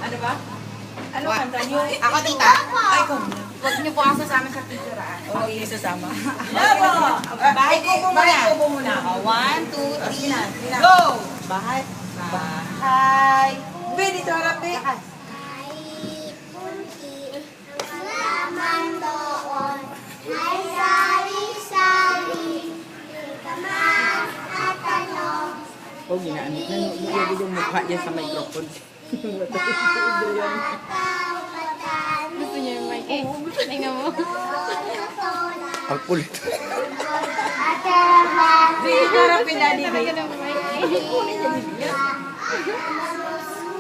Ano ba? Ano kanta niyo? Ako, tita. Ay, ko muna. Huwag niyo po ako sasama sa picture, ah. Okay, sasama. Labo! Bahay ko muna. 1, 2, 3. Go! Bahay. Bahay. Be, dito harap, be. Laman doon ay sari-sari, kamas at tanong. Oh, ginaan. Nanonood yung mukha niya sa microphone. Gusto niya yung mic eh. Tingnan mo. Ang kulit. Be, dito harap, be, daddy, be.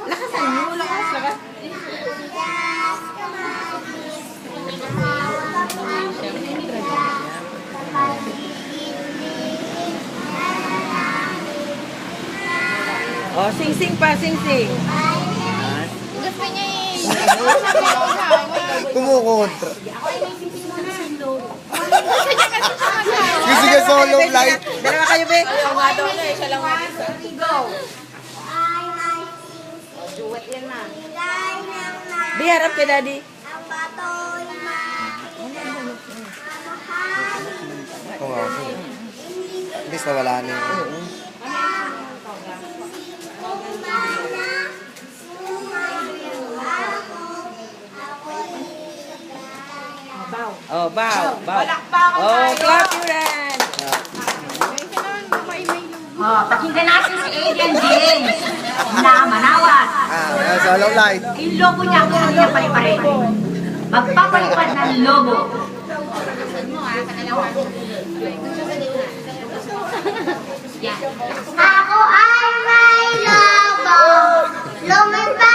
Lakasan niyo, lakas. Oh, sing-sing pa, sing-sing. Gusto niya eh. Kumukontra. Gusto niya solo flight. Dalawa kayo, be. Go. Duet yan na. Be, harap kay daddy. Ang bato'y Oo nga. At least nawala na yun. Oh, bow. Oh, clap your hands. Oh, pakinggan natin si Adrian James na manawat. Solo flight. Yung logo niya, gusto niya pare-pare. Magpapalipad ng logo. Yan. Ako ay may lobo, lumipad